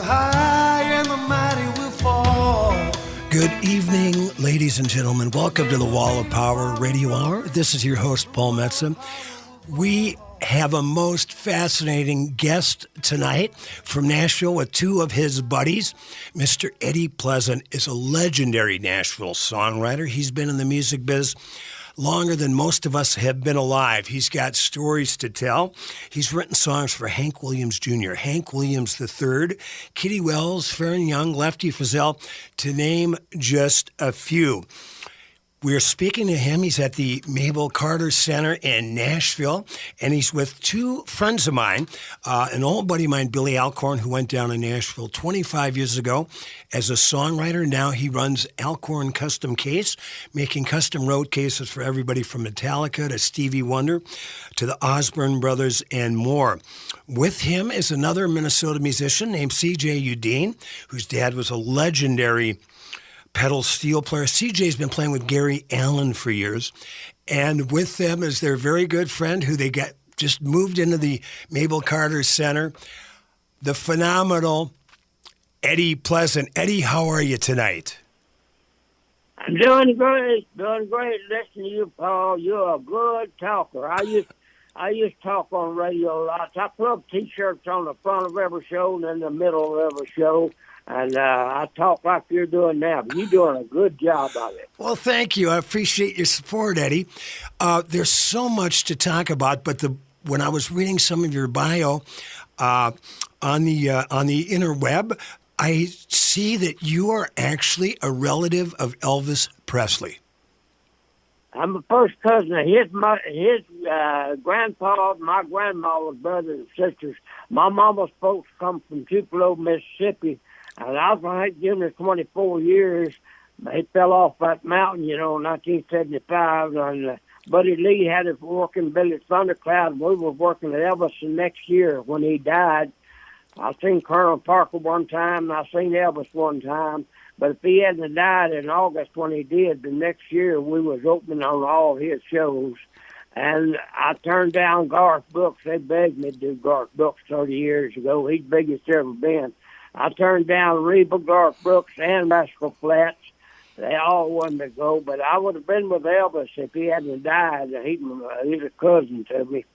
high and the mighty will fall. Good evening, ladies and gentlemen. Welcome to the Wall of Power Radio Hour. This is your host, Paul Metzen. We have a most fascinating guest tonight from Nashville with two of his buddies. Mr. Eddie Pleasant is a legendary Nashville songwriter. He's been in the music biz longer than most of us have been alive. He's got stories to tell. He's written songs for Hank Williams Jr., Hank Williams III, Kitty Wells, Faron Young, Lefty Frizell, to name just a few. We're speaking to him. He's at the Mabel Carter Center in Nashville, and he's with two friends of mine, an old buddy of mine, Billy Alcorn, who went down to Nashville 25 years ago as a songwriter. Now he runs Alcorn Custom Case, making custom road cases for everybody from Metallica to Stevie Wonder to the Osborne Brothers and more. With him is another Minnesota musician named C.J. Uleen, whose dad was a legendary pedal steel player. CJ's been playing with Gary Allan for years, and with them is their very good friend who they got just moved into the Mabel Carter Center, the phenomenal Eddie Pleasant. Eddie, how are you tonight? I'm doing great. Listening to you, Paul. You're a good talker. I used to talk on radio a lot. I put up T-shirts on the front of every show and in the middle of every show. And I talk like you're doing now, but you're doing a good job of it. Well, thank you. I appreciate your support, Eddie. There's so much to talk about, but when I was reading some of your bio on the interweb, I see that you are actually a relative of Elvis Presley. I'm a first cousin of his grandpa, my grandma, brothers and sisters. My mama's folks come from Tupelo, Mississippi. And I was like, given it 24 years, he fell off that mountain, in 1975. And Buddy Lee had us working Billy Thundercloud. We were working at Elvis the next year when he died. I seen Colonel Parker one time, and I seen Elvis one time. But if he hadn't died in August when he did, the next year we was opening on all his shows. And I turned down Garth Brooks. They begged me to do Garth Brooks 30 years ago. He's the biggest ever been. I turned down Reba, Garth Brooks, and Rascal Flatts. They all wanted to go, but I would have been with Elvis if he hadn't died. He's a cousin to me.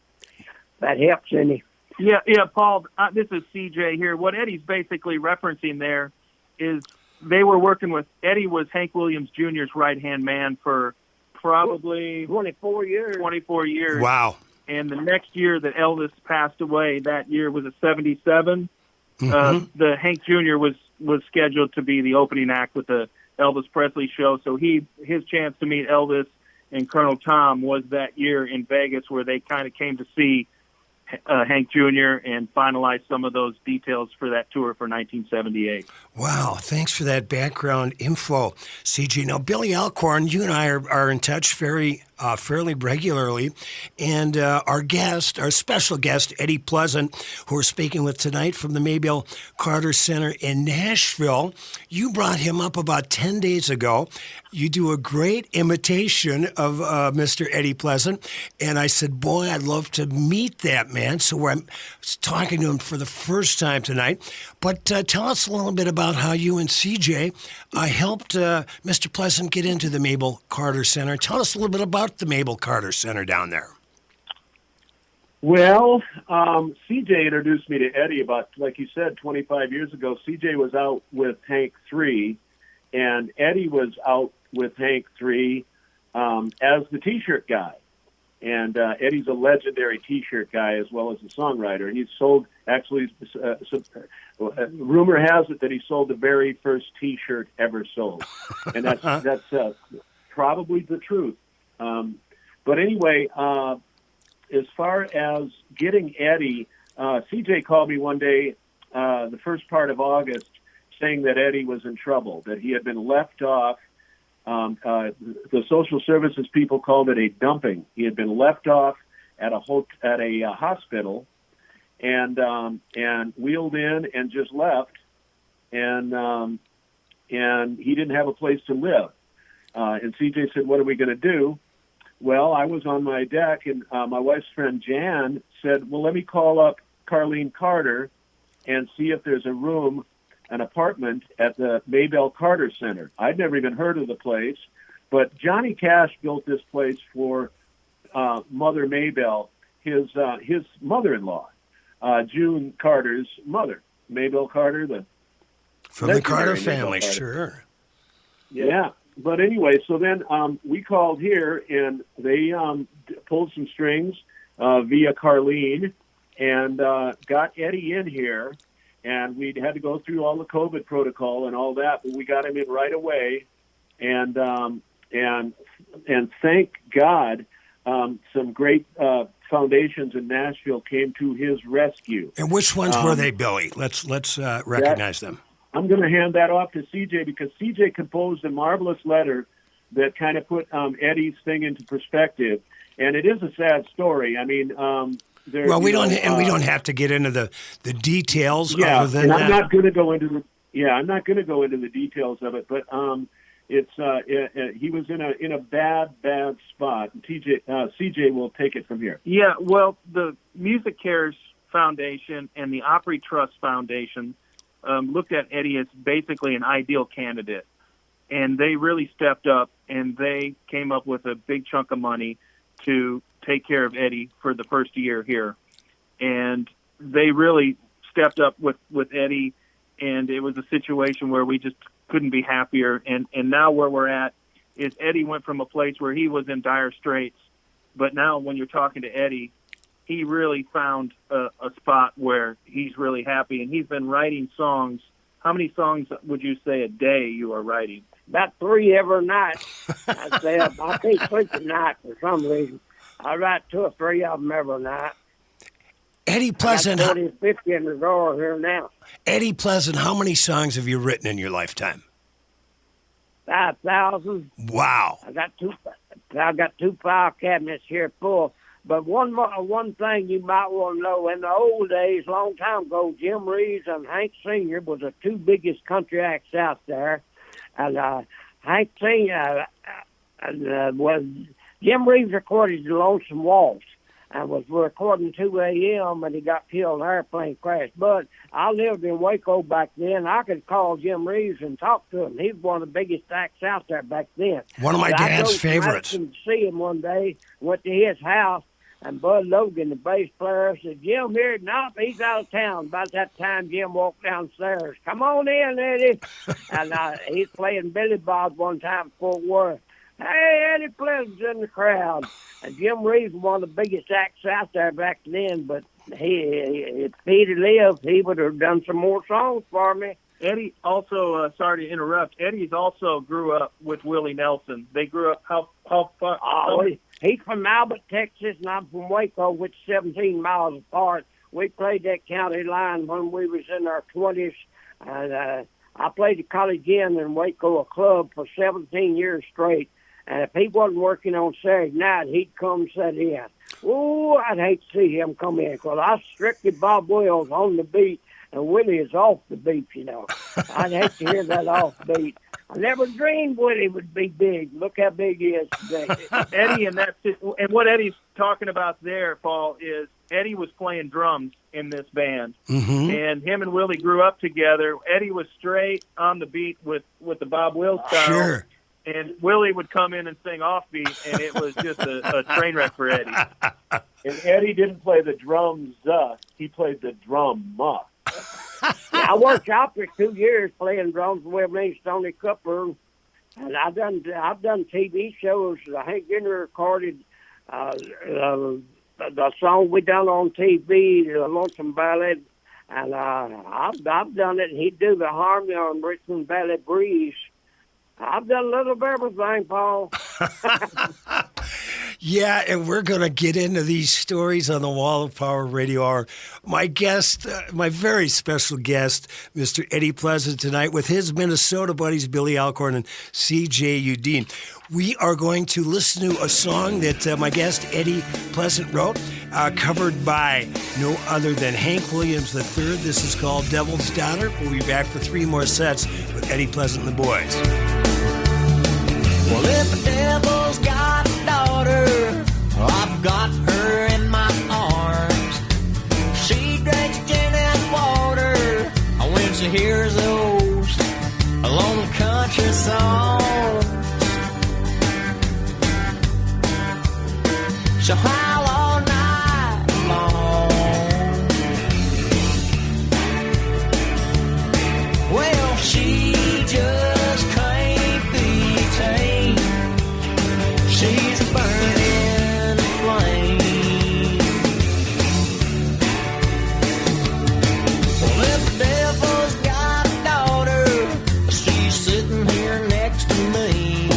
That helps any. Yeah, Paul, this is CJ here. What Eddie's basically referencing there is they were working with, Eddie was Hank Williams Jr.'s right-hand man for probably 24 years. 24 years. Wow. And the next year that Elvis passed away, that year was a 77. Mm-hmm. The Hank Jr. was scheduled to be the opening act with the Elvis Presley show, so his chance to meet Elvis and Colonel Tom was that year in Vegas, where they kind of came to see Hank Jr. and finalize some of those details for that tour for 1978. Wow, thanks for that background info, CG. Now, Billy Alcorn, you and I are in touch fairly regularly, and our special guest, Eddie Pleasant, who we're speaking with tonight from the Mabel Carter Center in Nashville, you brought him up about 10 days ago. You do a great imitation of Mr. Eddie Pleasant, and I said, boy, I'd love to meet that man, so I'm talking to him for the first time tonight. But tell us a little bit about how you and CJ helped Mr. Pleasant get into the Mabel Carter Center. Tell us a little bit about the Mabel Carter Center down there. Well, CJ introduced me to Eddie about, like you said, 25 years ago. CJ was out with Hank III, and Eddie was out with Hank III as the T-shirt guy. And Eddie's a legendary T-shirt guy as well as a songwriter. And he's sold, actually, rumor has it that he sold the very first T-shirt ever sold. And that's probably the truth. But anyway, as far as getting Eddie, CJ called me one day, the first part of August, saying that Eddie was in trouble, that he had been left off. The social services people called it a dumping. He had been left off at a hospital and wheeled in and just left, and he didn't have a place to live. And CJ said, "What are we going to do?" Well, I was on my deck, and my wife's friend Jan said, "Well, let me call up Carlene Carter and see if there's a room an apartment at the Maybelle Carter Center. I'd never even heard of the place, but Johnny Cash built this place for Mother Maybelle, his mother-in-law, June Carter's mother, Maybelle Carter, from the Carter family, Sure. Yeah. But anyway, so then we called here, and they pulled some strings via Carlene and got Eddie in here, and we had to go through all the COVID protocol and all that, but we got him in right away, and thank God, some great foundations in Nashville came to his rescue. And which ones were they, Billy? Let's recognize them. I'm going to hand that off to CJ, because CJ composed a marvelous letter that kind of put Eddie's thing into perspective, and it is a sad story. I mean, we don't have to get into the details. Yeah, other than and that. I'm not going to go into the details of it, but he was in a bad spot. And CJ will take it from here. Yeah, well, the Music Cares Foundation and the Opry Trust Foundation looked at Eddie as basically an ideal candidate, and they really stepped up, and they came up with a big chunk of money to take care of Eddie for the first year here, and they really stepped up with Eddie, and it was a situation where we just couldn't be happier, and now where we're at is Eddie went from a place where he was in dire straits, but now when you're talking to Eddie, he really found a spot where he's really happy, and he's been writing songs. How many songs would you say a day you are writing? About 3 every night. I say I can't sleep at night for some reason. I write 2 or 3 of them every night. Eddie Pleasant. I got 40 or 50 in the drawer here now. Eddie Pleasant, how many songs have you written in your lifetime? 5,000. Wow. I got 2 file cabinets here full. But one thing you might want to know, in the old days, long time ago, Jim Reeves and Hank Sr. was the 2 biggest country acts out there. And Hank Sr. Jim Reeves recorded The Lonesome Waltz and was recording 2 a.m. and he got killed in an airplane crash. But I lived in Waco back then. I could call Jim Reeves and talk to him. He was one of the biggest acts out there back then. One of my dad's favorites. I went to see him one day, went to his house, and Bud Logan, the bass player, said, "Jim here?" "Nope, he's out of town." About that time, Jim walked downstairs. "Come on in, Eddie." And he's playing Billy Bob one time in Fort Worth. "Hey, Eddie Pleasant's in the crowd." And Jim Reeves was one of the biggest acts out there back then, but if he'd lived, he would have done some more songs for me. Eddie also, sorry to interrupt, Eddie's also grew up with Willie Nelson. They grew up how far? He's from Albert, Texas, and I'm from Waco, which is 17 miles apart. We played that county line when we was in our 20s. And I played the College Inn in Waco, a club, for 17 years straight. And if he wasn't working on Saturday night, he'd come sit in. Oh, I'd hate to see him come in, because I strictly Bob Wills on the beat, and Willie is off the beat, you know. I'd hate to hear that off beat. I never dreamed Willie would be big. Look how big he is today. Eddie, and what Eddie's talking about there, Paul, is Eddie was playing drums in this band, and him and Willie grew up together. Eddie was straight on the beat with the Bob Wills style. Sure. And Willie would come in and sing offbeat, and it was just a train wreck for Eddie. And Eddie didn't play the drums, he played the drum. Yeah, I worked out for 2 years playing drums with me, Stoney Cooper, and I've done TV shows. Hank Jenner recorded the song we done on TV, the Lonesome Ballad, and I've done it. He'd do the harmony on Richmond Valley Breeze. I've done a little of everything, Paul. Yeah, and we're going to get into these stories on the Wall of Power Radio Hour. My guest, my very special guest, Mr. Eddie Pleasant tonight, with his Minnesota buddies, Billy Alcorn and C.J. Uleen. We are going to listen to a song that my guest, Eddie Pleasant, wrote, covered by no other than Hank Williams III. This is called Devil's Daughter. We'll be back for 3 more sets with Eddie Pleasant and the boys. Well, if the devil's got a daughter, I've got her in my arms. She drinks gin and water when she hears the she'll howl all night long. Well, she just can't be tamed. She's a burning flame. Well, if the devil's got a daughter, she's sitting here next to me,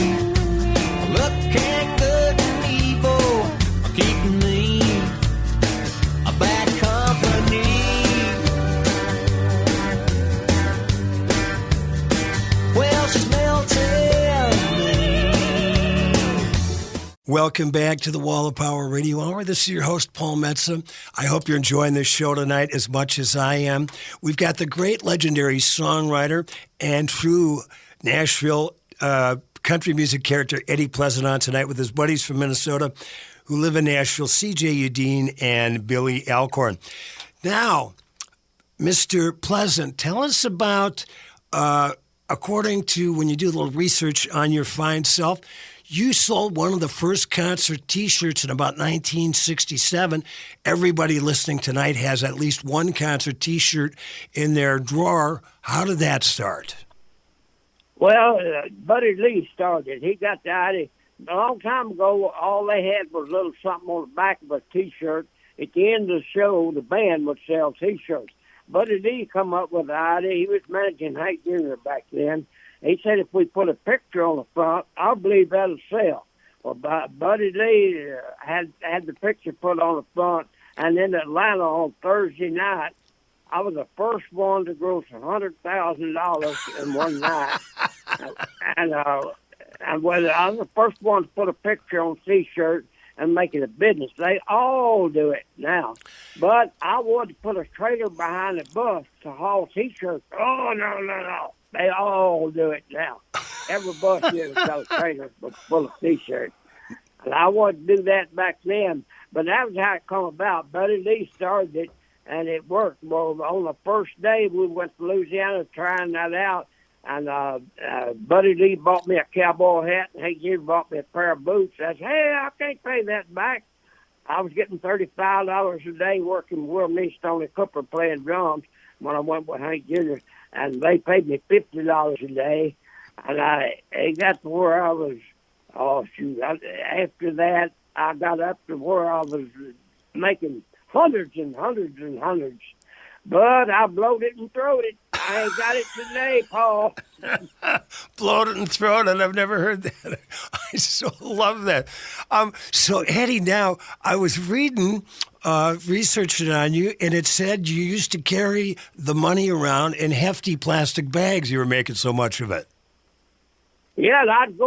looking good and evil, keeping me a bad company. Well, she's melting me. Welcome back to the Wall of Power Radio Hour. This is your host, Paul Metza. I hope you're enjoying this show tonight as much as I am. We've got the great legendary songwriter and true Nashville country music character Eddie Pleasant on tonight with his buddies from Minnesota who live in Nashville, C.J. Uleen and Billy Alcorn. Now, Mr. Pleasant, tell us about, according to when you do a little research on your fine self, you sold one of the first concert T-shirts in about 1967. Everybody listening tonight has at least one concert T-shirt in their drawer. How did that start? Well, Buddy Lee started. He got the idea. A long time ago, all they had was a little something on the back of a T-shirt. At the end of the show, the band would sell T-shirts. Buddy Lee come up with the idea. He was managing Hank Jr. back then. He said if we put a picture on the front, I believe that'll sell. Well, Buddy Lee had the picture put on the front, and in Atlanta on Thursday night, I was the first one to gross $100,000 in one night, and I was the first one to put a picture on a T-shirt and make it a business. They all do it now, but I wanted to put a trailer behind the bus to haul T-shirts. Oh no! They all do it now. Every bus here has got a trailer full of T-shirts. And I wanted to do that back then, but that was how it come about. Buddy Lee started it, and it worked. Well, on the first day, we went to Louisiana trying that out, and Buddy Lee bought me a cowboy hat, and Hank Jr. bought me a pair of boots. I said, hey, I can't pay that back. I was getting $35 a day working with Will Niece, Tony Cooper playing drums when I went with Hank Jr., and they paid me $50 a day, and it got to where I was, after that, I got up to where I was making hundreds and hundreds and hundreds. But I blowed it and throwed it. I ain't got it today, Paul. Blowed it and thrown it. I've never heard that. I so love that. So, Eddie, now, I was reading, researching on you, and it said you used to carry the money around in hefty plastic bags. You were making so much of it. Yeah, I'd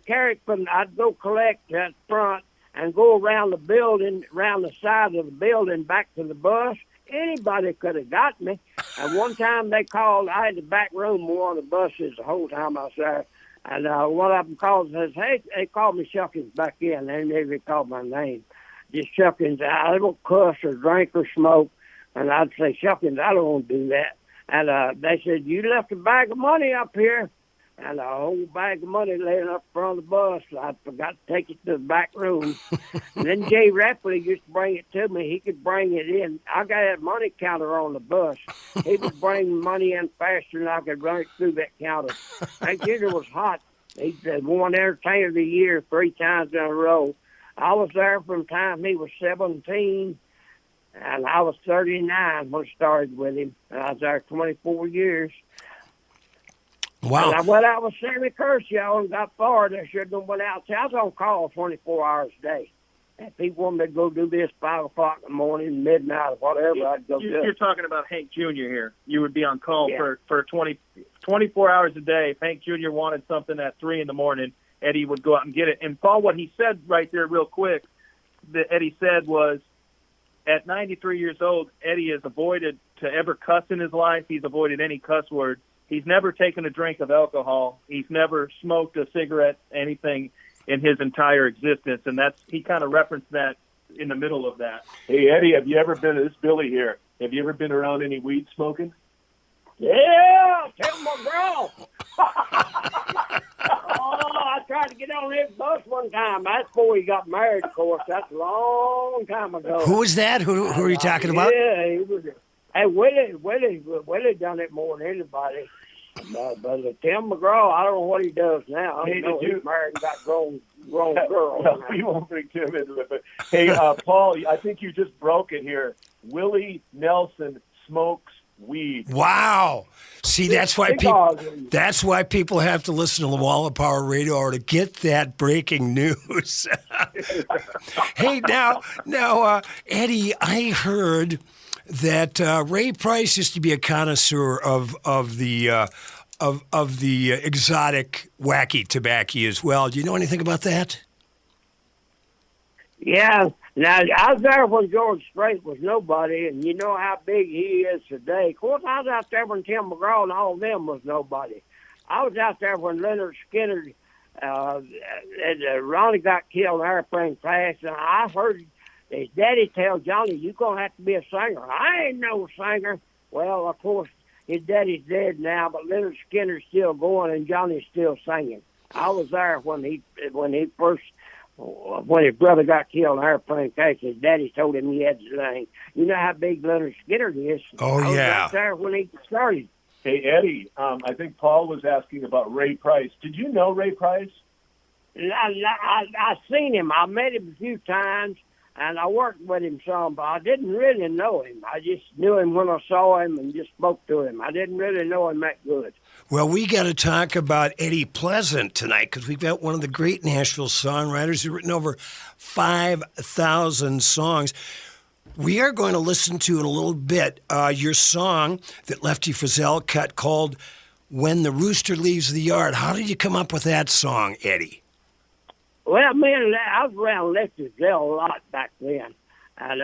carry it I'd go collect that front and go around the building, around the side of the building, back to the bus. Anybody could have got me. And one time they called, I had the back room of one of the buses the whole time I was there. And one of them called and says, hey, they called me Shuckins back in. They never called my name. Just Shuckins. I don't cuss or drink or smoke. And I'd say, Shuckins, I don't want to do that. And they said, you left a bag of money up here. And a whole bag of money laying up front of the bus. I forgot to take it to the back room. And then Jay Rapley used to bring it to me. He could bring it in. I got that money counter on the bus. He would bring money in faster than I could run it through that counter. Hank Jr. was hot. He won Entertainer of the Year 3 times in a row. I was there from the time he was 17, and I was 39 when I started with him. And I was there 24 years. Wow. And I went out with Sammy Kershaw and got fired. I should have went out. I was on call 24 hours a day. If he wanted me to go do this 5 o'clock in the morning, midnight, or whatever, I'd go do it. You're talking about Hank Jr. here. You would be on call for 24 hours a day. If Hank Jr. wanted something at 3 in the morning, Eddie would go out and get it. And, Paul, what he said right there real quick, that Eddie said was, at 93 years old, Eddie has avoided to ever cuss in his life. He's avoided any cuss word. He's never taken a drink of alcohol. He's never smoked a cigarette, anything in his entire existence. And he kind of referenced that in the middle of that. Hey, Eddie, have you ever been, this is Billy here, have you ever been around any weed smoking? Yeah, tell my girl. Oh, I tried to get on his bus one time. That's before he got married, of course. That's a long time ago. Who was that? Who are you talking about? Yeah, he was. Hey, Willie done it more than anybody. But Tim McGraw, I don't know what he does now. Hey, know he's married and got grown girls. Well, we won't bring Tim into it. But hey, Paul, I think you just broke it here. Willie Nelson smokes weed. Wow. See, that's why people have to listen to the Wall of Power Radio Hour to get that breaking news. Hey, now, Eddie, I heard that Ray Price used to be a connoisseur of the exotic wacky tobacco as well. Do you know anything about that? Yeah. Now, I was there when George Strait was nobody, and you know how big he is today. Of course, I was out there when Tim McGraw and all of them was nobody. I was out there when Leonard Skinner, Ronnie got killed in an airplane crash, and I heard his daddy tell Johnny, "You're going to have to be a singer." I ain't no singer. Well, of course, his daddy's dead now, but Leonard Skinner's still going, and Johnny's still singing. I was there when his brother got killed in an airplane crash. His daddy told him he had to sing. You know how big Leonard Skinner is. Oh, I was yeah. out there when he started. Hey, Eddie, I think Paul was asking about Ray Price. Did you know Ray Price? I seen him. I met him a few times, and I worked with him some, but I didn't really know him. I just knew him when I saw him and just spoke to him. I didn't really know him that good. Well, we got to talk about Eddie Pleasant tonight because we've got one of the great Nashville songwriters who's written over 5,000 songs. We are going to listen to in a little bit your song that Lefty Frizell cut called "When the Rooster Leaves the Yard." How did you come up with that song, Eddie? Well, man, I was around Lefty Frizell a lot back then. And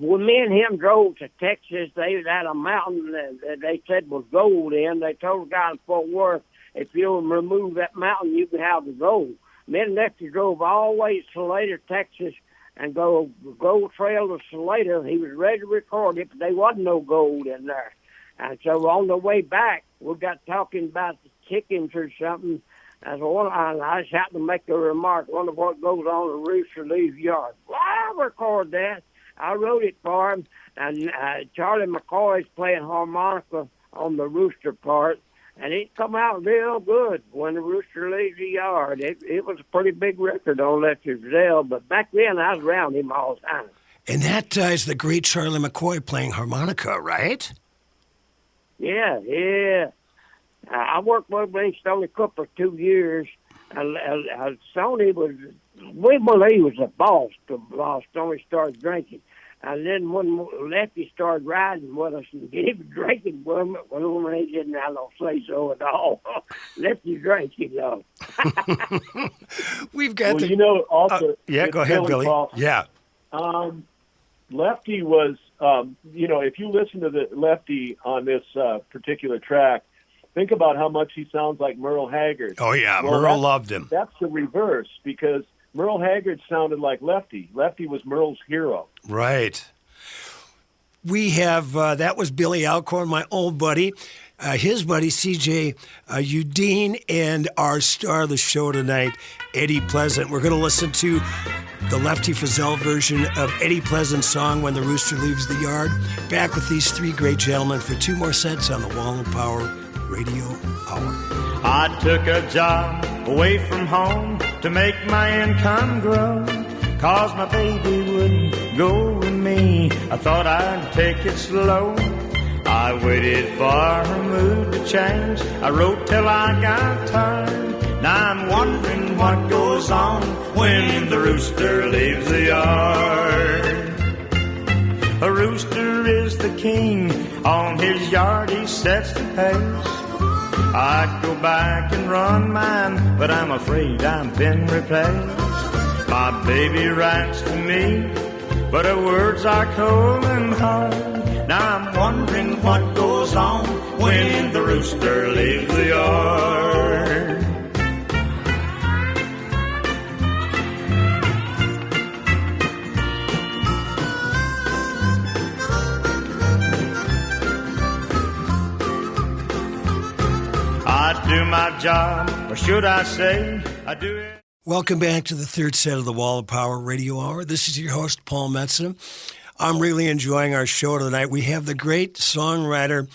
when me and him drove to Texas, they had a mountain that they said was gold in. They told the guy in Fort Worth, if you'll remove that mountain, you can have the gold. Me and Lefty drove all the way to Salado, Texas, and go Gold Trail to Salado. He was ready to record it, but there wasn't no gold in there. And so on the way back, we got talking about the chickens or something. And I just happened to make a remark. Wonder what goes on the rooster leaves yard. Well, I record that. I wrote it for him, and Charlie McCoy's playing harmonica on the rooster part, and it come out real good when the rooster leaves the yard. It was a pretty big record on Lefty Frizell, but back then I was around him all the time. And that is the great Charlie McCoy playing harmonica, right? Yeah. I worked with Stony Cook for 2 years. Stoney we believe he was a boss till Stoney started drinking. And then when Lefty started riding with us and he was drinking with him, when he didn't have no say so at all. Lefty drank, you know. We've got also. Yeah, go ahead, Billy. Paul, yeah. Lefty was, if you listen to the Lefty on this particular track, think about how much he sounds like Merle Haggard. Oh, yeah, Merle loved him. That's the reverse, because Merle Haggard sounded like Lefty. Lefty was Merle's hero. Right. We have, that was Billy Alcorn, my old buddy, his buddy, C.J. Uleen, and our star of the show tonight, Eddie Pleasant. We're going to listen to the Lefty Frizell version of Eddie Pleasant's song, When the Rooster Leaves the Yard. Back with these three great gentlemen for two more sets on the Wall of Power Radio Hour. I took a job away from home to make my income grow, 'cause my baby wouldn't go with me. I thought I'd take it slow. I waited for her mood to change. I wrote till I got tired. Now I'm wondering what goes on when the rooster leaves the yard. A rooster is the king. On his yard he sets the pace. I'd go back and run mine, but I'm afraid I've been replaced. My baby writes to me, but her words are cold and hard. Now I'm wondering what goes on when the rooster leaves the yard. I do my job or should I say I do it? Welcome back to the third set of the Wall of Power Radio Hour. This is your host, Paul Metzen. I'm really enjoying our show tonight. We have the great songwriter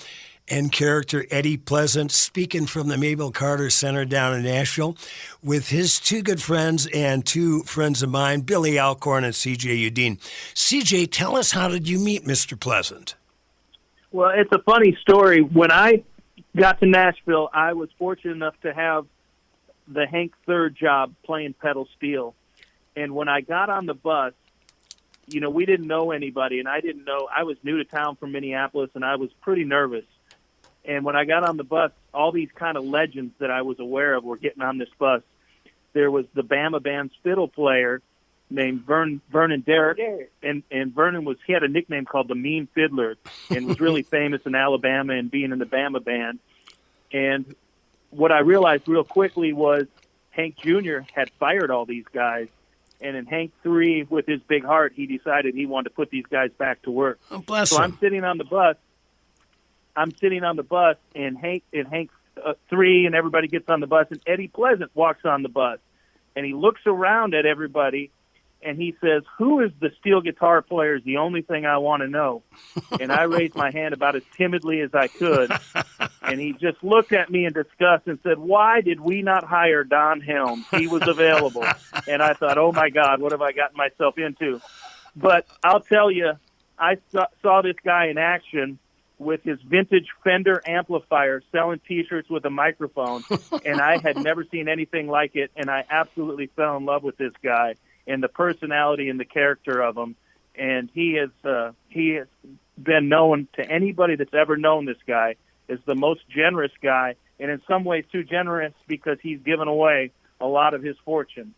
and character Eddie Pleasant speaking from the Mabel Carter Center down in Nashville with his two good friends and two friends of mine, Billy Alcorn and C.J. Uleen. C.J., tell us, how did you meet Mr. Pleasant? Well, it's a funny story. When I got to Nashville, I was fortunate enough to have the Hank Third job playing pedal steel. And when I got on the bus, you know, we didn't know anybody, and I didn't know. I was new to town from Minneapolis, and I was pretty nervous. And when I got on the bus, all these kind of legends that I was aware of were getting on this bus. There was the Bama Band's fiddle player named Vernon Derrick, and Vernon he had a nickname called the Mean Fiddler, and was really famous in Alabama and being in the Bama Band. And what I realized real quickly was Hank Jr. had fired all these guys, and in Hank 3, with his big heart, he decided he wanted to put these guys back to work. Oh, bless so him. I'm sitting on the bus, and Hank 3 and everybody gets on the bus, and Eddie Pleasant walks on the bus, and he looks around at everybody, and he says, "Who is the steel guitar player is the only thing I want to know." And I raised my hand about as timidly as I could, and he just looked at me in disgust and said, "Why did we not hire Don Helms? He was available." And I thought, oh, my God, what have I gotten myself into? But I'll tell you, I saw this guy in action with his vintage Fender amplifier selling T-shirts with a microphone, and I had never seen anything like it, and I absolutely fell in love with this guy and the personality and the character of him. And he has been known to anybody that's ever known this guy as the most generous guy, and in some ways too generous because he's given away a lot of his fortune.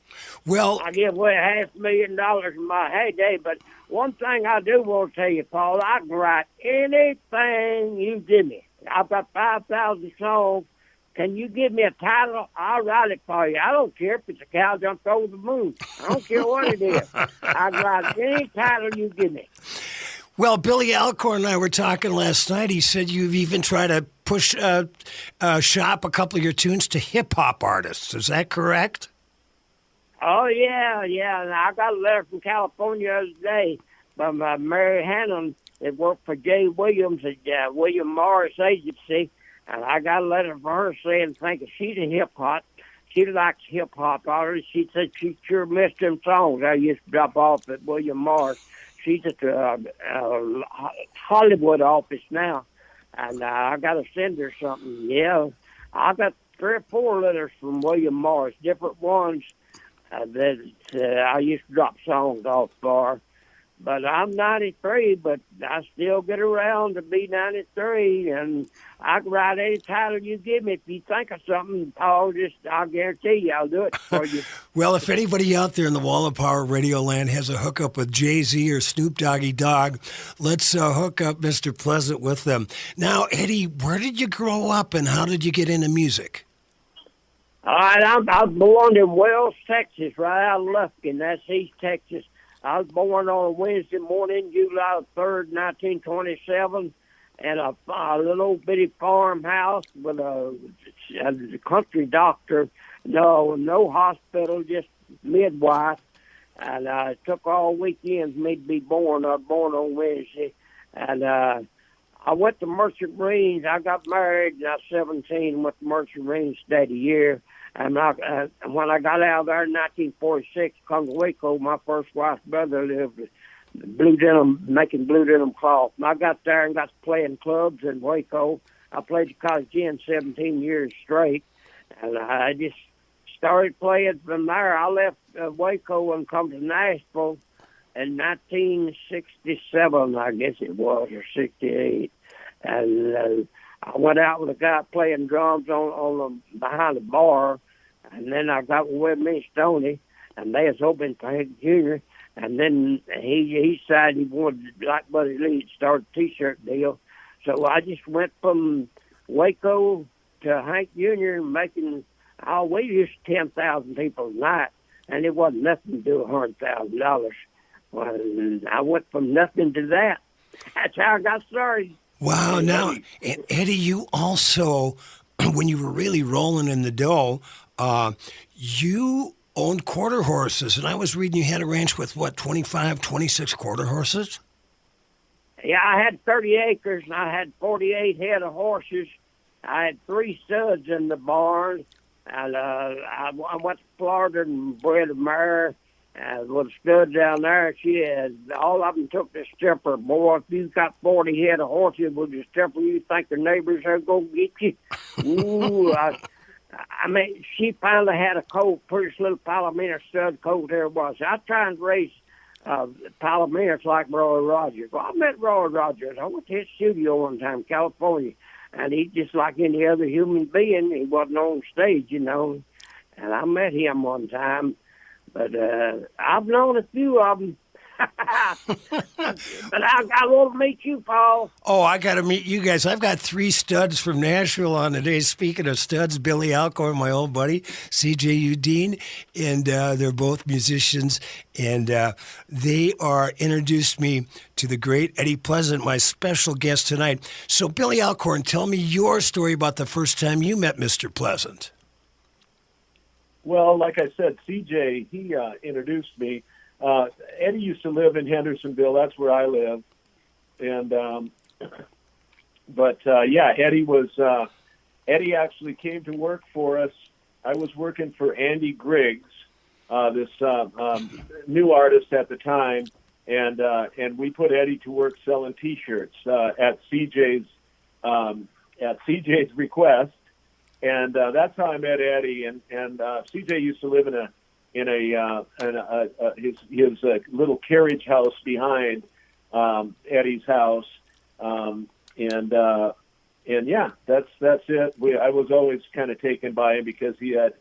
Well, I give away $500,000 in my heyday, but one thing I do want to tell you, Paul, I can write anything you give me. I've got 5,000 songs. Can you give me a title? I'll write it for you. I don't care if it's a cow jumped over the moon. I don't care what it is. I can write any title you give me. well, Billy Alcorn and I were talking last night. He said you've even tried to push shop a couple of your tunes to hip-hop artists. Is that correct? Oh, yeah. And I got a letter from California the other day from Mary Hannon that worked for Jay Williams at William Morris Agency. And I got a letter from her saying, she's a hip-hop. She likes hip-hop artists. She said she sure missed them songs I used to drop off at William Morris. She's at the Hollywood office now. And I got to send her something. Yeah, I got 3 or 4 letters from William Morris, different ones that I used to drop songs off for. But I'm 93, but I still get around to be 93, and I can write any title you give me. If you think of something, I'll guarantee you I'll do it for you. Well, if anybody out there in the Wall of Power Radio land has a hookup with Jay-Z or Snoop Doggy Dogg, let's hook up Mr. Pleasant with them. Now, Eddie, where did you grow up, and how did you get into music? All right, I was born in Wells, Texas, right out of Lufkin. That's East Texas. I was born on a Wednesday morning, July 3rd, 1927, in a little bitty farmhouse with a country doctor. No hospital, just midwife. And it took all weekends for me to be born. I was born on Wednesday. And I went to Merchant Marines. I got married when I was 17, went to Merchant Marines, stayed a year. And when I got out of there in 1946, come to Waco, my first wife's brother lived making blue denim cloth. And I got there and got to play in clubs in Waco. I played the Coliseum 17 years straight. And I just started playing from there. I left Waco and come to Nashville in 1967, I guess it was, or 68. And I went out with a guy playing drums on behind the bar, and then I got with me Stoney, and they was hoping for Hank Jr. And then he decided he wanted, like Buddy Lee, to start a T-shirt deal. So I just went from Waco to Hank Jr. making, we used 10,000 people a night, and it wasn't nothing to do $100,000. Well, I went from nothing to that. That's how I got started. Wow. Now, Eddie, you also, when you were really rolling in the dough, You owned quarter horses, and I was reading you had a ranch with, 25, 26 quarter horses? Yeah, I had 30 acres, and I had 48 head of horses. I had 3 studs in the barn, and I went to Florida and bred a mare. With a stud down there, she had, all of them took the stepper. Boy, if you've got 40 head of horses with the stepper, you think the neighbors are going to get you? Ooh, I mean, she finally had a colt, pretty little Palomino stud colt there was. I tried to race Palominos like Roy Rogers. Well, I met Roy Rogers. I went to his studio one time, California, and he just like any other human being. He wasn't on stage, you know, and I met him one time. But I've known a few of them. But I want to meet you, Paul. Oh, I got to meet you guys. I've got 3 studs from Nashville on today. Speaking of studs, Billy Alcorn, my old buddy, C.J. Uleen, and they're both musicians. And they are introduced me to the great Eddie Pleasant, my special guest tonight. So, Billy Alcorn, tell me your story about the first time you met Mr. Pleasant. Well, like I said, CJ, he introduced me. Eddie used to live in Hendersonville. That's where I live. And, Eddie actually came to work for us. I was working for Andy Griggs, this new artist at the time. And we put Eddie to work selling T-shirts at CJ's request. And that's how I met Eddie. And CJ used to live in his little carriage house behind Eddie's house. And yeah, that's it. I was always kind of taken by him because he had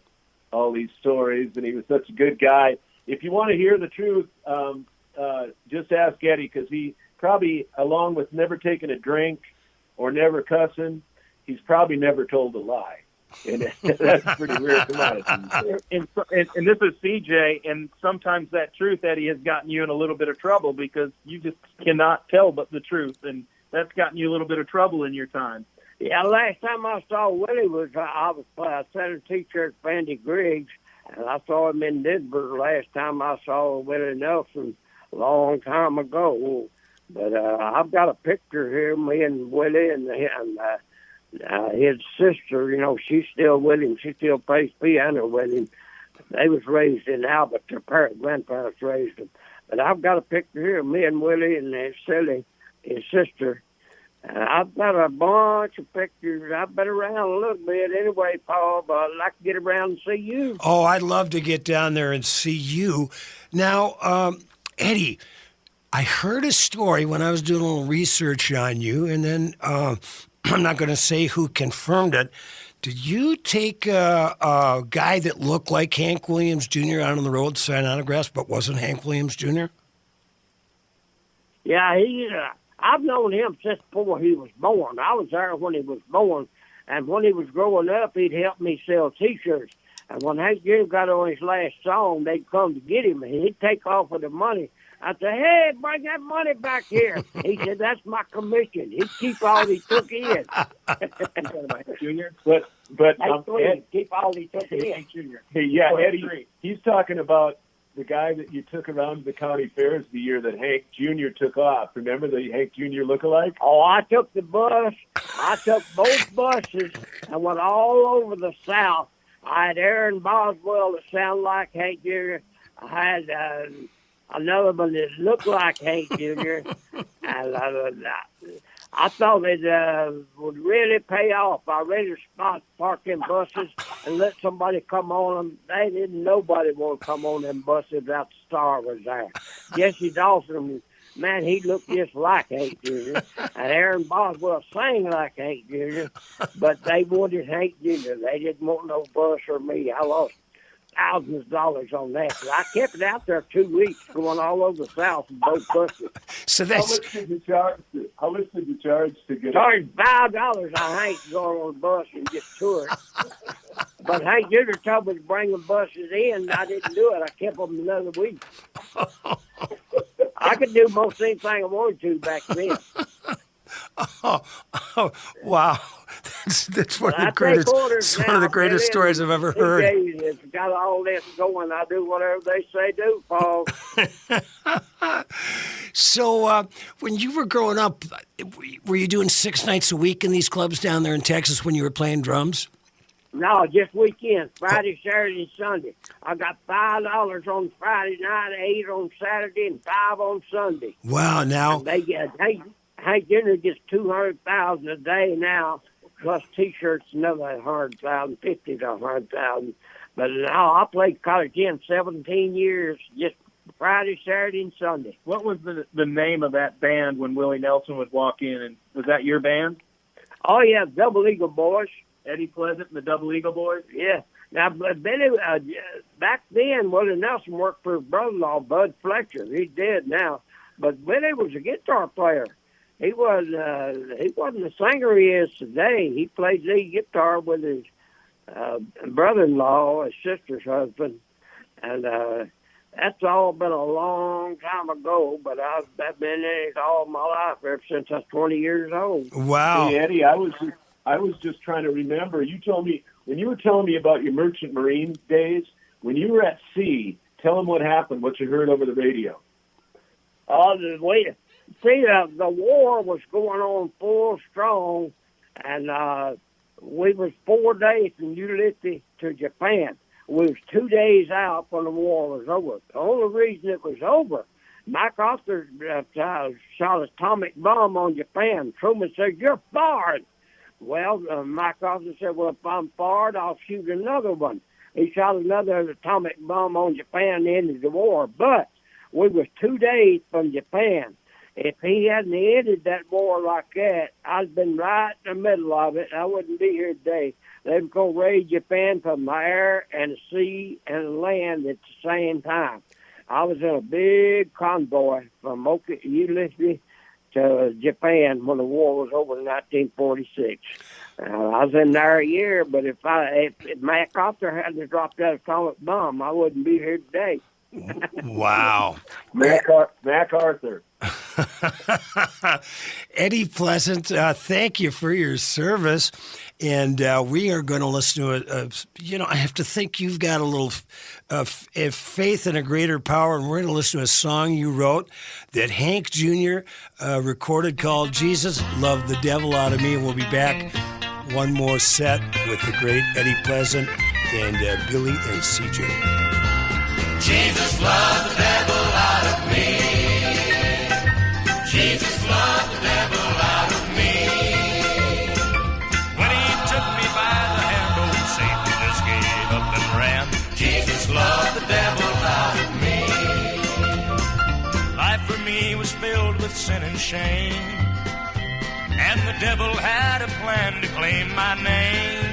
all these stories, and he was such a good guy. If you want to hear the truth, just ask Eddie, because he probably, along with never taking a drink or never cussing, he's probably never told a lie. And that's pretty rare commodity. And this is CJ, and sometimes that truth, Eddie, has gotten you in a little bit of trouble because you just cannot tell but the truth, and that's gotten you a little bit of trouble in your time. Yeah, last time I saw Willie was I was selling T-shirts for Andy Griggs, and I saw him in Denver last time I saw Willie Nelson a long time ago. But I've got a picture here, me and Willie and his sister, you know, she's still with him. She still plays piano with him. They was raised in Albert. Their grandparents raised them. But I've got a picture here of me and Willie and Silly, his sister. I've got a bunch of pictures. I've been around a little bit anyway, Paul, but I'd like to get around and see you. Oh, I'd love to get down there and see you. Now, Eddie, I heard a story when I was doing a little research on you, and then I'm not going to say who confirmed it. Did you take a guy that looked like Hank Williams Jr. out on the road to sign autographs but wasn't Hank Williams Jr.? Yeah, I've known him since before he was born. I was there when he was born, and when he was growing up, he'd help me sell T-shirts. And when Hank Jr. got on his last song, they'd come to get him, and he'd take off with the money. I'd say, hey, bring that money back here. He said, that's my commission. He'd keep all he took in. Junior? But Ed, keep all he took in. Junior. Hey, yeah, Eddie, he's talking about the guy that you took around to the county fairs the year that Hank Jr. took off. Remember the Hank Jr. lookalike? Oh, I took the bus. I took both buses and went all over the South. I had Aaron Boswell that sounded like Hank Jr. I had another one that looked like Hank Jr. And I thought it would really pay off. I really park them buses and let somebody come on them. They didn't. Nobody want to come on them buses without the star was there. Jesse Dawson, man, he looked just like Hank Jr. And Aaron Boswell sang like Hank Jr. But they wanted Hank Jr. They didn't want no bus or me. I lost thousands of dollars on that. So I kept it out there 2 weeks, going all over the South in both buses. So that's how much did you charge to get? Charged $5 on Hank going on the bus and get toured. But Hank Jr. told me to bring the buses in. I didn't do it. I kept them another week. I could do most anything I wanted to back then. Oh, wow. That's one of the I greatest. take orders It's one of the now, greatest Billy, stories I've ever these heard. days, it's got all this going. I do whatever they say do, Paul. So, when you were growing up, were you doing 6 nights a week in these clubs down there in Texas when you were playing drums? No, just weekends, Friday, Saturday, and Sunday. I got $5 on Friday night, 8 on Saturday, and 5 on Sunday. Wow! Now, They get Hank Jr. gets $200,000 a day now, plus T-shirts, another 100,000, 50 to 100,000. But now I played college in 17 years, just Friday, Saturday, and Sunday. What was the name of that band when Willie Nelson would walk in? And was that your band? Oh yeah, Double Eagle Boys. Eddie Pleasant and the Double Eagle Boys? Yeah. Now, but Billy, back then, Willie Nelson worked for his brother-in-law, Bud Fletcher. He's dead now. But Willie was a guitar player. He wasn't the singer he is today. He played lead guitar with his brother-in-law, his sister's husband. And that's all been a long time ago, but I've been in it all my life ever since I was 20 years old. wow! Hey, Eddie, I was just trying to remember. You told me when you were telling me about your merchant marine days. When you were at sea, tell them what happened. What you heard over the radio. The war was going on full strong, and we was 4 days from Uleen to Japan. We was 2 days out when the war was over. The only reason it was over, Mike Arthur shot an atomic bomb on Japan. Truman said, "You're fired." Well, Mike Arthur said, "Well, if I'm fired, I'll shoot another one." He shot another atomic bomb on Japan and ended the war. But we was 2 days from Japan. If he hadn't ended that war like that, I'd been right in the middle of it. I wouldn't be here today. They were going to raid Japan from the air and the sea and the land at the same time. I was in a big convoy from Uleen to Japan when the war was over in 1946. I was in there a year, but if MacArthur hadn't dropped that atomic bomb, I wouldn't be here today. Wow! MacArthur. Eddie Pleasant, thank you for your service. And we are going to listen to I have to think you've got a little faith in a greater power, and we're going to listen to a song you wrote that Hank Jr. Recorded called Jesus Loved the Devil Out of Me. And we'll be back one more set with the great Eddie Pleasant and Billy and CJ. Jesus loved the devil out of me. Jesus loved the devil out of me. When he took me by the hand, old Satan just gave up and ran. Jesus loved the devil out of me. Life for me was filled with sin and shame, and the devil had a plan to claim my name.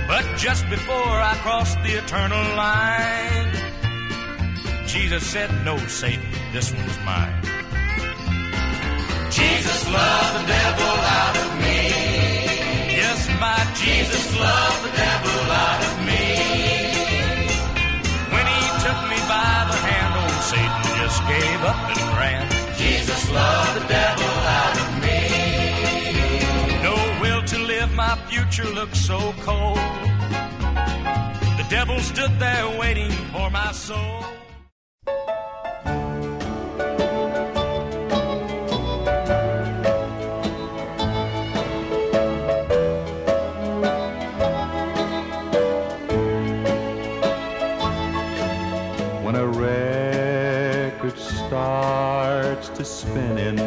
But just before I crossed the eternal line, Jesus said, "No, Satan, this one's mine." Jesus loved the devil out of me. Yes, my Jesus loved the devil out of me. When he took me by the hand, old Satan just gave up and ran. Jesus loved the devil out of me. No will to live, my future looked so cold. The devil stood there waiting for my soul. When a record starts to spinning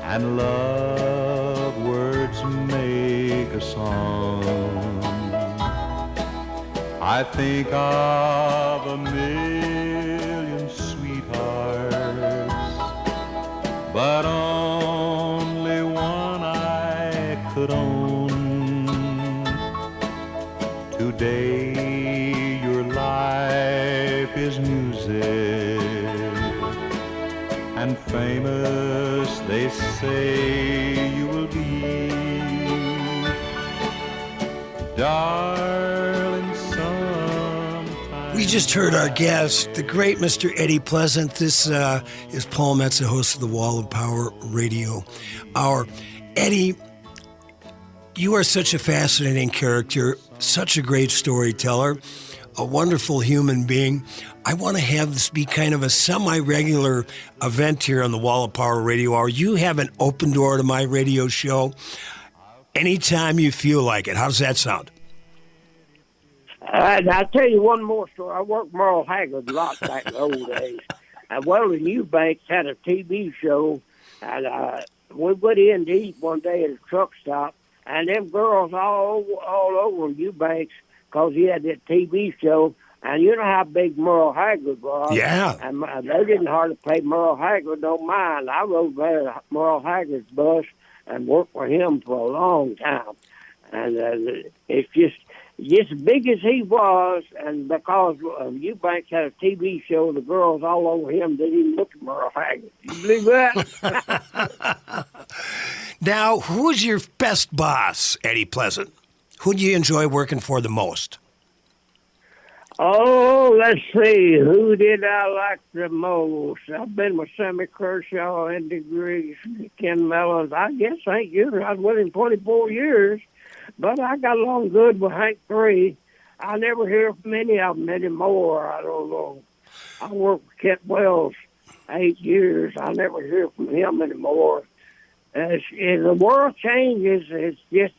and love words make a song, I think of a million sweethearts, but only one I could own. Today your life is music, and famous they say you will be. Darling, sometime. We just heard our guest, the great Mr. Eddie Pleasant. This is Paul Metsa, host of the Wall of Power Radio Hour. Eddie, You are such a fascinating character, such a great storyteller, a wonderful human being. I want to have this be kind of a semi-regular event here on the Wall of Power Radio Hour. You have an open door to my radio show anytime you feel like it. How does that sound? I'll tell you one more story. I worked Merle Haggard a lot back in the old days. Willie Nelson had a TV show, and we went in to eat one day at a truck stop, and them girls all over Eubanks, because he had that TV show. And you know how big Merle Haggard was. Yeah. And they didn't hardly pay Merle Haggard no mind. I rode Merle Haggard's bus and worked for him for a long time. And it's just as big as he was, and because Eubanks had a TV show, the girls all over him didn't even look at Merle Haggard. You believe that? Now, who's your best boss, Eddie Pleasant? Who do you enjoy working for the most? Oh, let's see. Who did I like the most? I've been with Sammy Kershaw, Andy Griggs, Ken Mellons. I guess Hank Jr. I was with him 24 years, but I got along good with Hank 3. I never hear from any of them anymore. I don't know. I worked with Kent Wells 8 years. I never hear from him anymore. As the world changes, it's just,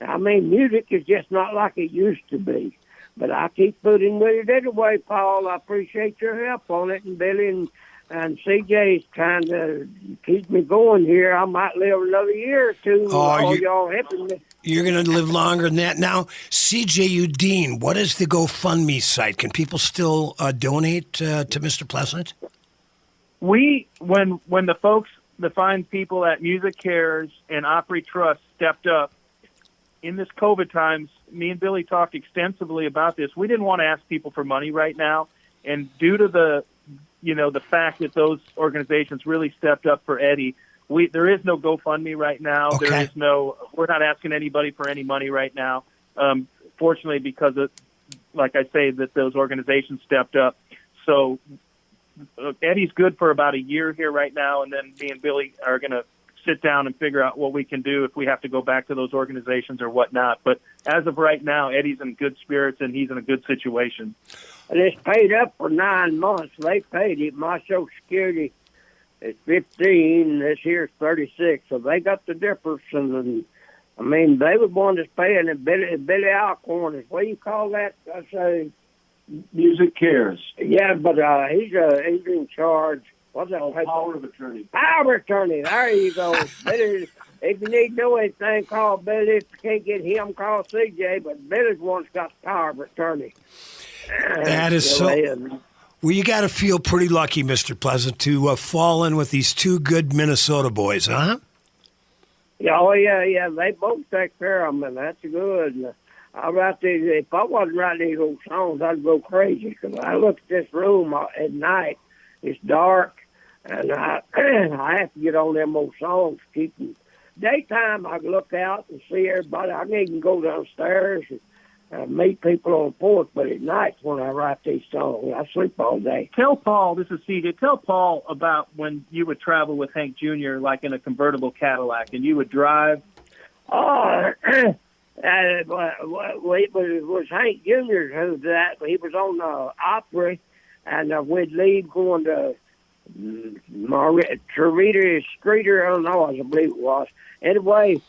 music is just not like it used to be. But I keep putting with it anyway, Paul. I appreciate your help on it. And Billy and CJ's trying to keep me going here. I might live another year or two. Y'all helping me. You're going to live longer than that. Now, CJ Uleen, what is the GoFundMe site? Can people still donate to Mr. Pleasant? When the folks, the fine people at Music Cares and Opry Trust stepped up in this COVID times, me and Billy talked extensively about this. We didn't want to ask people for money right now, and due to the fact that those organizations really stepped up for Eddie, there is no GoFundMe right now. Okay. We're not asking anybody for any money right now. Fortunately, because of, like I say, that those organizations stepped up. So Eddie's good for about a year here right now, and then me and Billy are going to sit down and figure out what we can do if we have to go back to those organizations or whatnot. But as of right now, Eddie's in good spirits and he's in a good situation. And it's paid up for 9 months. They paid it. My Social Security is 15. This year's 36. So they got the difference. And they were one that's paying it. Billy Alcorn is, what do you call that? I say Music Cares. Yeah, but he's in charge. What's that? Power of attorney. Power of attorney. There you go. Billy, if you need to know anything, call Billy. If you can't get him, call CJ. But Billy's one's got power of attorney. That is so. Well, you got to feel pretty lucky, Mr. Pleasant, to fall in with these two good Minnesota boys, huh? Oh, yeah. They both take care of them, and that's good. If I wasn't writing these old songs, I'd go crazy. Because I look at this room at night. It's dark, and I have to get on them old songs. Keep them. Daytime, I can look out and see everybody. I can even go downstairs and meet people on the porch, but at night when I write these songs, I sleep all day. Tell Paul, this is CJ, tell Paul about when you would travel with Hank Jr. like in a convertible Cadillac, and you would drive. Oh, it was Hank Jr. who did that. He was on the Opry. And we'd leave going to Trevita Streeter, Illinois, I believe it was. Anyway,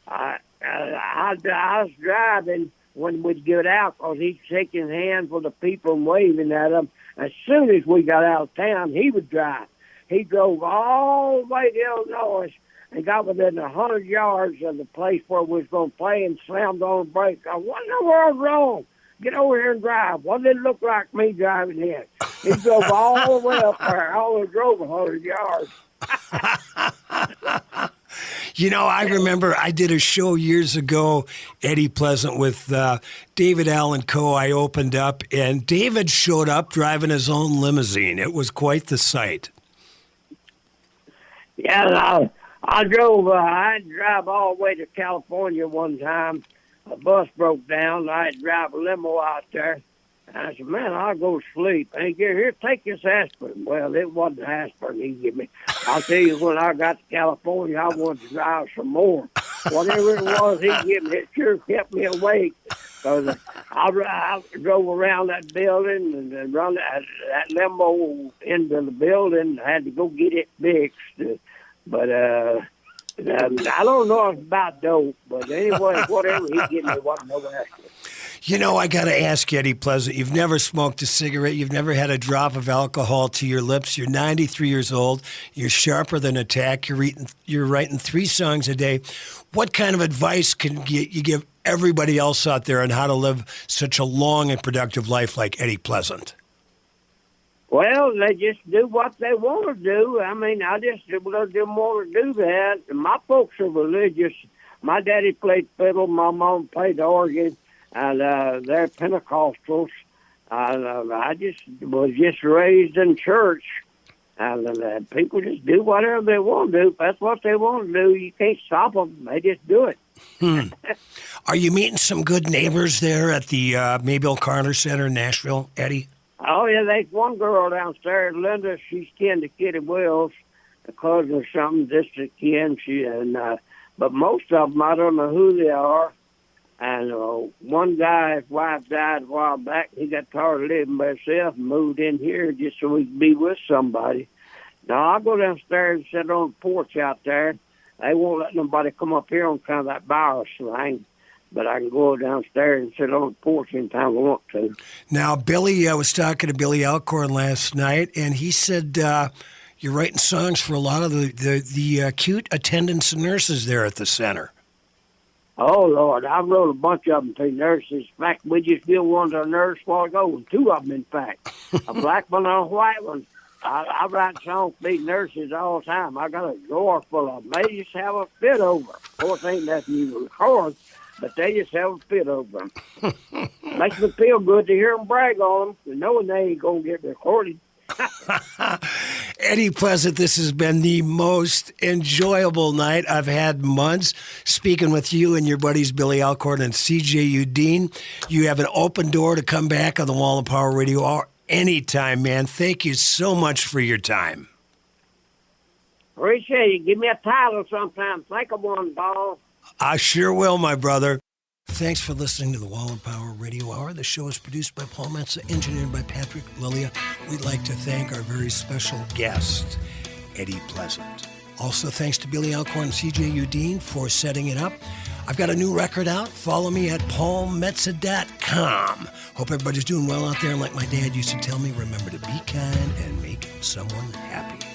I was driving when we'd get out because he'd shake his hands with the people and waving at them. As soon as we got out of town, he would drive. He drove all the way to Illinois and got within 100 yards of the place where we was going to play and slammed on the brakes. What in the world's wrong? Get over here and drive. What did it look like me driving in? He drove all the way up there. I only drove 100 yards. I remember I did a show years ago, Eddie Pleasant, with David Allen Co. I opened up, and David showed up driving his own limousine. It was quite the sight. Yeah, I drove. I had to drive all the way to California one time. A bus broke down. I had to drive a limo out there. And I said, man, I'll go to sleep. And he said, here, take this aspirin. Well, it wasn't aspirin he gave me. I'll tell you, when I got to California, I wanted to drive some more. whatever it was he gave me, it sure kept me awake. Because I drove around that building and run that limo into the building. I had to go get it fixed. But I don't know about dope. But anyway, whatever he gave me wasn't no extra. You know, I got to ask you, Eddie Pleasant, you've never smoked a cigarette. You've never had a drop of alcohol to your lips. You're 93 years old. You're sharper than a tack. You're writing 3 songs a day. What kind of advice can you give everybody else out there on how to live such a long and productive life like Eddie Pleasant? Well, they just do what they want to do. I mean, I just didn't want to do that. My folks are religious. My daddy played fiddle. My mom played organ. And they're Pentecostals. I just was raised in church. And people just do whatever they want to do. If that's what they want to do, you can't stop them. They just do it. Are you meeting some good neighbors there at the Mabel Carter Center in Nashville, Eddie? Oh, yeah, there's one girl downstairs, Linda. She's kin to Kitty Wills, a cousin or something, just a kin. But most of them, I don't know who they are. And one guy's wife died a while back. He got tired of living by himself and moved in here just so he could be with somebody. Now, I go downstairs and sit on the porch out there. They won't let nobody come up here on kind of that Bower slang. But I can go downstairs and sit on the porch anytime I want to. Now, Billy, I was talking to Billy Alcorn last night, and he said you're writing songs for a lot of the acute attendants and nurses there at the center. Oh, Lord, I wrote a bunch of them to nurses. In fact, we just did one to a nurse a while ago, 2 of them, in fact. A black one and a white one. I write songs for these nurses all the time. I got a drawer full of them. They just have a fit over. Of course, ain't nothing you record, but they just have a fit over them. Makes me feel good to hear them brag on them, knowing they ain't going to get recorded. Eddie Pleasant, this has been the most enjoyable night I've had in months, speaking with you and your buddies Billy Alcorn and C.J. Uleen. You have an open door to come back on the Wall of Power Radio Hour anytime, man. Thank you so much for your time. Appreciate it. Give me a title sometime. Think of one, Paul. I sure will, my brother. Thanks for listening to the Wall of Power Radio Hour. The show is produced by Paul Metza, engineered by Patrick Lilia. We'd like to thank our very special guest, Eddie Pleasant. Also, thanks to Billy Alcorn and C.J. Uleen for setting it up. I've got a new record out. Follow me at paulmetza.com. Hope everybody's doing well out there. And like my dad used to tell me, remember to be kind and make someone happy.